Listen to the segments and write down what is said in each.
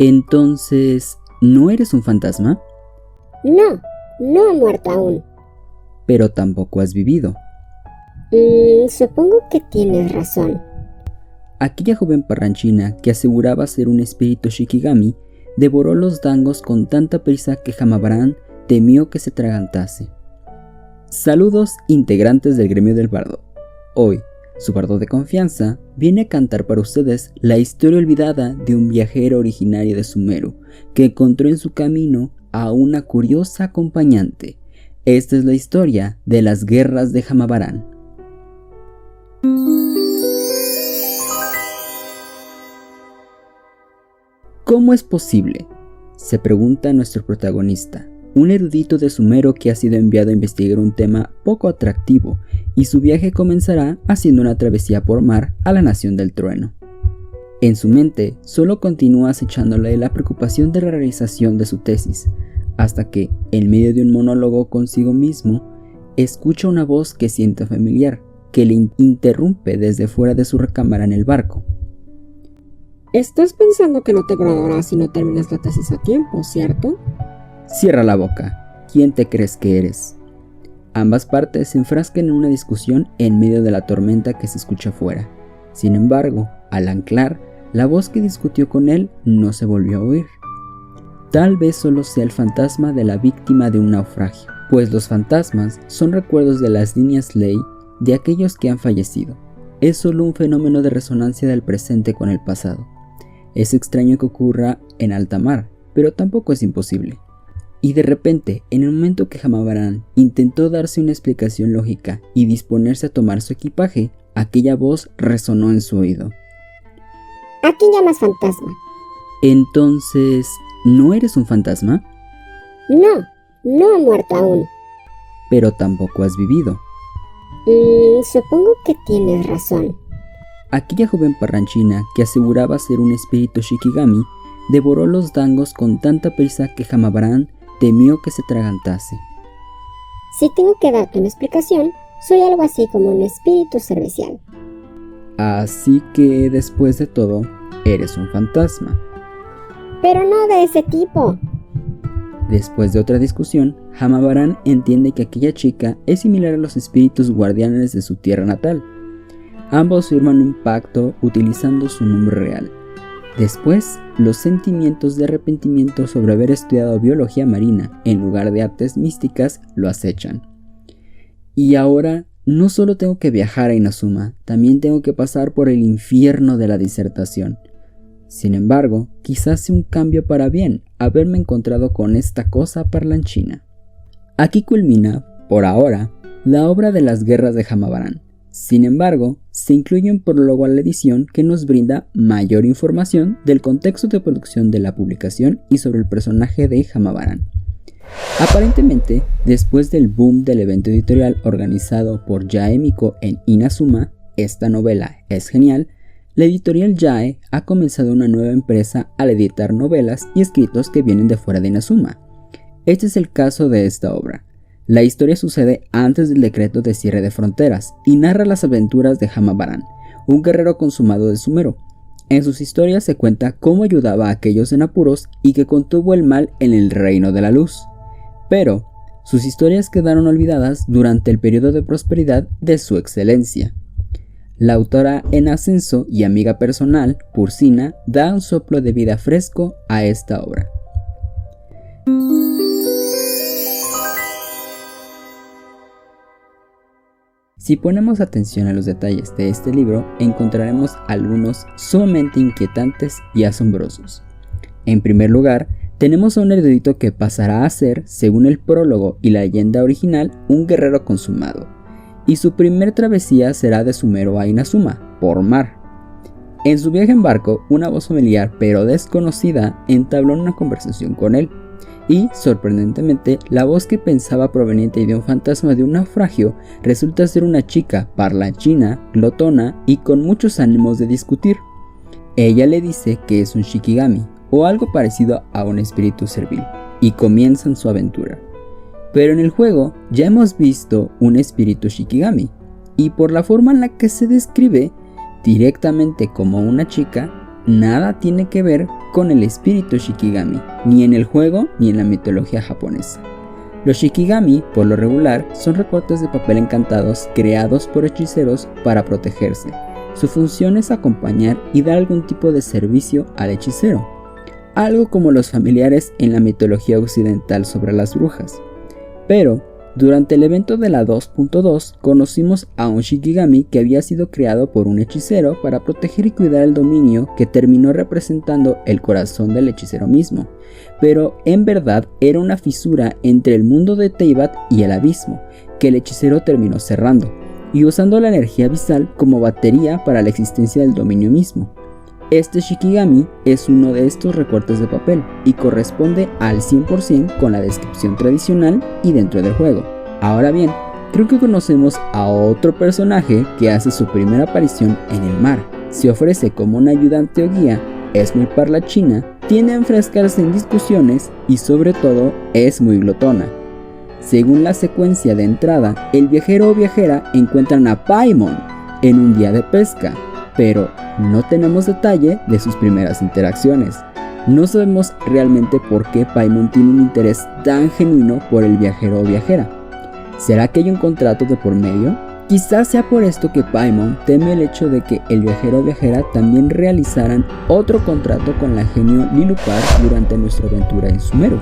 Entonces, ¿no eres un fantasma? No, no he muerto aún. Pero tampoco has vivido. Supongo que tienes razón. Aquella joven parranchina que aseguraba ser un espíritu Shikigami devoró los dangos con tanta prisa que Hamabaran temió que se atragantase. Saludos, integrantes del gremio del bardo. Hoy, su bardo de confianza viene a cantar para ustedes la historia olvidada de un viajero originario de Sumeru que encontró en su camino a una curiosa acompañante. Esta es la historia de las guerras de Hamabaran. ¿Cómo es posible?, se pregunta nuestro protagonista, un erudito de Sumeru que ha sido enviado a investigar un tema poco atractivo, y su viaje comenzará haciendo una travesía por mar a la Nación del Trueno. En su mente solo continúa acechándole la preocupación de la realización de su tesis, hasta que, en medio de un monólogo consigo mismo, escucha una voz que siente familiar, que le interrumpe desde fuera de su recámara en el barco. Estás pensando que no te graduarás si no terminas la tesis a tiempo, ¿cierto? Cierra la boca. ¿Quién te crees que eres? Ambas partes se enfrascan en una discusión en medio de la tormenta que se escucha afuera. Sin embargo, al anclar, la voz que discutió con él no se volvió a oír. Tal vez solo sea el fantasma de la víctima de un naufragio, pues los fantasmas son recuerdos de las líneas ley de aquellos que han fallecido. Es solo un fenómeno de resonancia del presente con el pasado. Es extraño que ocurra en alta mar, pero tampoco es imposible. Y de repente, en el momento que Hamabaran intentó darse una explicación lógica y disponerse a tomar su equipaje, aquella voz resonó en su oído. ¿A quién llamas fantasma? Entonces, ¿no eres un fantasma? No, no he muerto aún. Pero tampoco has vivido. Supongo que tienes razón. Aquella joven parranchina que aseguraba ser un espíritu Shikigami devoró los dangos con tanta prisa que Hamabaran temió que se atragantase. Si tengo que darte una explicación, soy algo así como un espíritu servicial. Así que, después de todo, eres un fantasma. Pero no de ese tipo. Después de otra discusión, Hamabaran entiende que aquella chica es similar a los espíritus guardianes de su tierra natal. Ambos firman un pacto utilizando su nombre real. Después, los sentimientos de arrepentimiento sobre haber estudiado biología marina en lugar de artes místicas lo acechan. Y ahora, no solo tengo que viajar a Inazuma, también tengo que pasar por el infierno de la disertación. Sin embargo, quizás sea un cambio para bien haberme encontrado con esta cosa parlanchina. Aquí culmina, por ahora, la obra de las guerras de Hamabaran. Sin embargo, se incluye un prólogo a la edición que nos brinda mayor información del contexto de producción de la publicación y sobre el personaje de Hamabaran. Aparentemente, después del boom del evento editorial organizado por Yae Miko en Inazuma, esta novela es genial, la editorial Yae ha comenzado una nueva empresa al editar novelas y escritos que vienen de fuera de Inazuma. Este es el caso de esta obra. La historia sucede antes del decreto de cierre de fronteras y narra las aventuras de Hamabaran, un guerrero consumado de Sumeru. En sus historias se cuenta cómo ayudaba a aquellos en apuros y que contuvo el mal en el reino de la luz. Pero sus historias quedaron olvidadas durante el periodo de prosperidad de su excelencia. La autora en ascenso y amiga personal, Pursina, da un soplo de vida fresco a esta obra. Si ponemos atención a los detalles de este libro, encontraremos algunos sumamente inquietantes y asombrosos. En primer lugar, tenemos a un erudito que pasará a ser, según el prólogo y la leyenda original, un guerrero consumado, y su primer travesía será de Sumeru a Inazuma, por mar. En su viaje en barco, una voz familiar pero desconocida entabló una conversación con él, y, sorprendentemente, la voz que pensaba proveniente de un fantasma de un naufragio resulta ser una chica parlanchina, glotona y con muchos ánimos de discutir. Ella le dice que es un Shikigami, o algo parecido a un espíritu servil, y comienzan su aventura. Pero en el juego ya hemos visto un espíritu Shikigami, y por la forma en la que se describe directamente como una chica, nada tiene que ver con el espíritu Shikigami, ni en el juego ni en la mitología japonesa. Los Shikigami, por lo regular, son recortes de papel encantados creados por hechiceros para protegerse. Su función es acompañar y dar algún tipo de servicio al hechicero, algo como los familiares en la mitología occidental sobre las brujas. Pero, durante el evento de la 2.2, conocimos a un Shikigami que había sido creado por un hechicero para proteger y cuidar el dominio, que terminó representando el corazón del hechicero mismo, pero en verdad era una fisura entre el mundo de Teyvat y el abismo, que el hechicero terminó cerrando, y usando la energía abisal como batería para la existencia del dominio mismo. Este Shikigami es uno de estos recortes de papel y corresponde al 100% con la descripción tradicional y dentro del juego. Ahora bien, creo que conocemos a otro personaje que hace su primera aparición en el mar. Se ofrece como un ayudante o guía, es muy parlachina, tiende a enfrascarse en discusiones y sobre todo es muy glotona. Según la secuencia de entrada, el viajero o viajera encuentran a Paimon en un día de pesca, pero no tenemos detalle de sus primeras interacciones. No sabemos realmente por qué Paimon tiene un interés tan genuino por el viajero o viajera. ¿Será que hay un contrato de por medio? Quizás sea por esto que Paimon teme el hecho de que el viajero o viajera también realizaran otro contrato con la genio Lilupar durante nuestra aventura en Sumeru.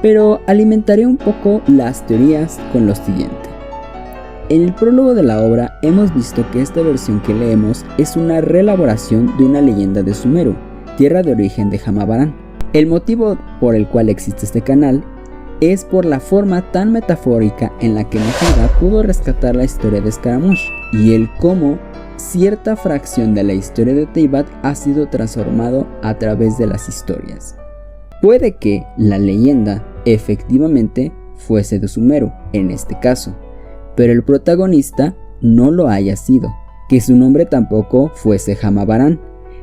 Pero alimentaré un poco las teorías con lo siguiente. En el prólogo de la obra hemos visto que esta versión que leemos es una reelaboración de una leyenda de Sumeru, tierra de origen de Hamabaran. El motivo por el cual existe este canal es por la forma tan metafórica en la que Nehida pudo rescatar la historia de Scaramouche y el cómo cierta fracción de la historia de Teyvat ha sido transformado a través de las historias. Puede que la leyenda efectivamente fuese de Sumeru en este caso, pero el protagonista no lo haya sido, que su nombre tampoco fuese Hamabaran,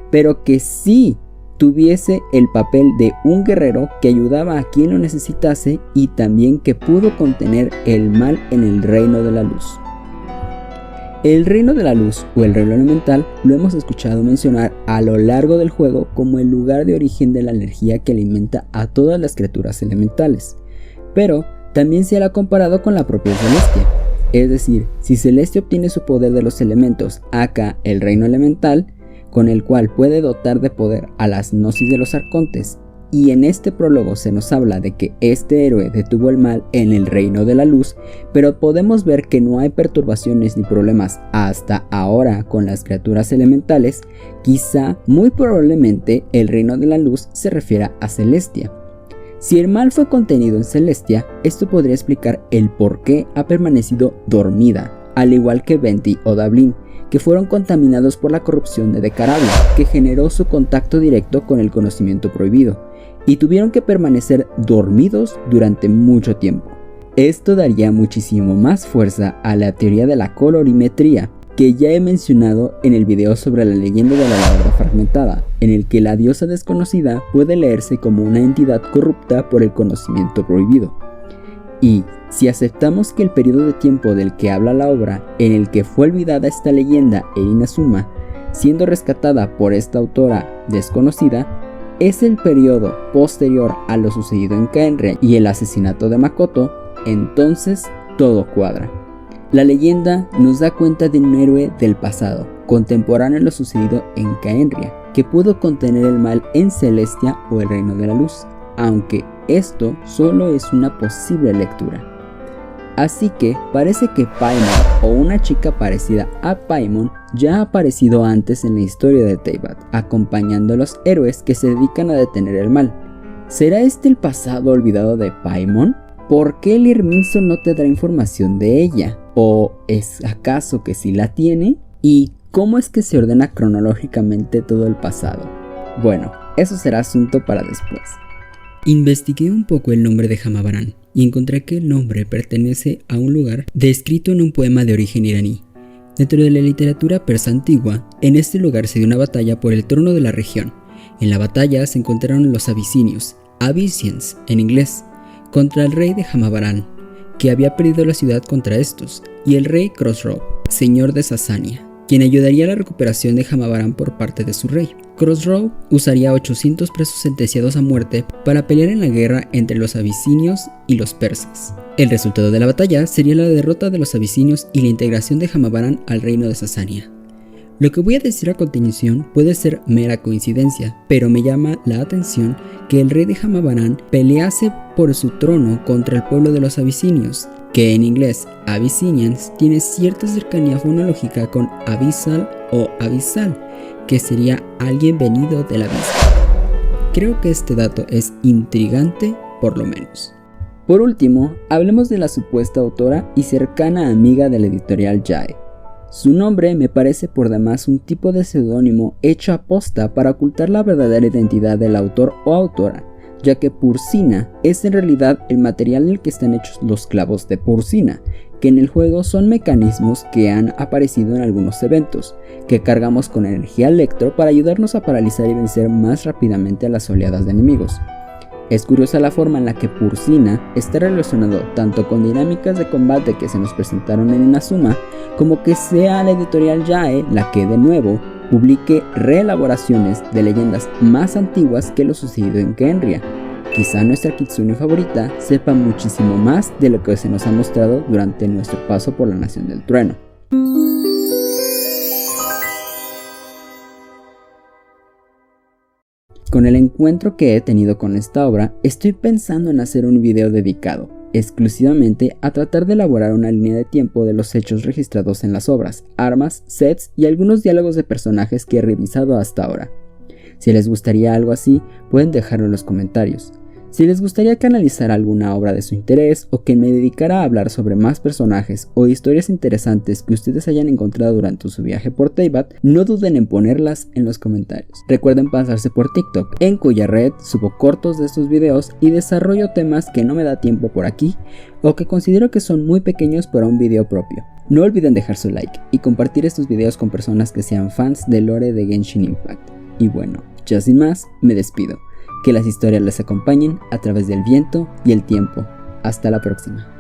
pero que sí tuviese el papel de un guerrero que ayudaba a quien lo necesitase y también que pudo contener el mal en el reino de la luz. El reino de la luz o el reino elemental lo hemos escuchado mencionar a lo largo del juego como el lugar de origen de la energía que alimenta a todas las criaturas elementales, pero también se la ha comparado con la propia Celestia. Es decir, si Celestia obtiene su poder de los elementos, acá el reino elemental, con el cual puede dotar de poder a las gnosis de los arcontes, y en este prólogo se nos habla de que este héroe detuvo el mal en el reino de la luz, pero podemos ver que no hay perturbaciones ni problemas hasta ahora con las criaturas elementales, quizá muy probablemente el reino de la luz se refiera a Celestia. Si el mal fue contenido en Celestia, esto podría explicar el por qué ha permanecido dormida, al igual que Venti o Dablin, que fueron contaminados por la corrupción de Decarabla, que generó su contacto directo con el conocimiento prohibido, y tuvieron que permanecer dormidos durante mucho tiempo. Esto daría muchísimo más fuerza a la teoría de la colorimetría, que ya he mencionado en el video sobre la leyenda de la lavadora fragmentada, en el que la diosa desconocida puede leerse como una entidad corrupta por el conocimiento prohibido. Y si aceptamos que el periodo de tiempo del que habla la obra, en el que fue olvidada esta leyenda en Inazuma, siendo rescatada por esta autora desconocida, es el periodo posterior a lo sucedido en Kaenria y el asesinato de Makoto, entonces todo cuadra. La leyenda nos da cuenta de un héroe del pasado, contemporáneo a lo sucedido en Kaenria, que pudo contener el mal en Celestia o el reino de la luz, aunque esto solo es una posible lectura. Así que parece que Paimon o una chica parecida a Paimon ya ha aparecido antes en la historia de Teyvat, acompañando a los héroes que se dedican a detener el mal. ¿Será este el pasado olvidado de Paimon? ¿Por qué el Irminzo no te da información de ella? ¿O es acaso que sí la tiene? ¿Y cómo es que se ordena cronológicamente todo el pasado? Bueno, eso será asunto para después. Investigué un poco el nombre de Hamabaran y encontré que el nombre pertenece a un lugar descrito en un poema de origen iraní. Dentro de la literatura persa antigua, en este lugar se dio una batalla por el trono de la región. En la batalla se encontraron los abisinios, Abyssinians en inglés, contra el rey de Hamabaran, que había perdido la ciudad contra estos, y el rey Khosrow, señor de Sasania, quien ayudaría a la recuperación de Hamabaran por parte de su rey. Khosrow usaría 800 presos sentenciados a muerte para pelear en la guerra entre los abisinios y los persas. El resultado de la batalla sería la derrota de los abisinios y la integración de Hamabaran al reino de Sasania. Lo que voy a decir a continuación puede ser mera coincidencia, pero me llama la atención que el rey de Hamabaran pelease por su trono contra el pueblo de los abisinios, que en inglés Abyssinians tiene cierta cercanía fonológica con Abyssal o Abisal, que sería alguien venido del abismo. Creo que este dato es intrigante, por lo menos. Por último, hablemos de la supuesta autora y cercana amiga de la editorial Yae. Su nombre me parece por demás un tipo de seudónimo hecho aposta para ocultar la verdadera identidad del autor o autora, ya que Pursina es en realidad el material del que están hechos los clavos de Pursina, que en el juego son mecanismos que han aparecido en algunos eventos, que cargamos con energía electro para ayudarnos a paralizar y vencer más rápidamente a las oleadas de enemigos. Es curiosa la forma en la que Pursina está relacionado tanto con dinámicas de combate que se nos presentaron en Inazuma, como que sea la editorial Yae la que de nuevo publique reelaboraciones de leyendas más antiguas que lo sucedido en Khenria. Quizá nuestra Kitsune favorita sepa muchísimo más de lo que se nos ha mostrado durante nuestro paso por la Nación del Trueno. Con el encuentro que he tenido con esta obra, estoy pensando en hacer un video dedicado exclusivamente a tratar de elaborar una línea de tiempo de los hechos registrados en las obras, armas, sets y algunos diálogos de personajes que he revisado hasta ahora. Si les gustaría algo así, pueden dejarlo en los comentarios. Si les gustaría que analizara alguna obra de su interés o que me dedicara a hablar sobre más personajes o historias interesantes que ustedes hayan encontrado durante su viaje por Teyvat, no duden en ponerlas en los comentarios. Recuerden pasarse por TikTok, en cuya red subo cortos de estos videos y desarrollo temas que no me da tiempo por aquí o que considero que son muy pequeños para un video propio. No olviden dejar su like y compartir estos videos con personas que sean fans del lore de Genshin Impact. Y bueno, ya sin más, me despido. Que las historias les acompañen a través del viento y el tiempo. Hasta la próxima.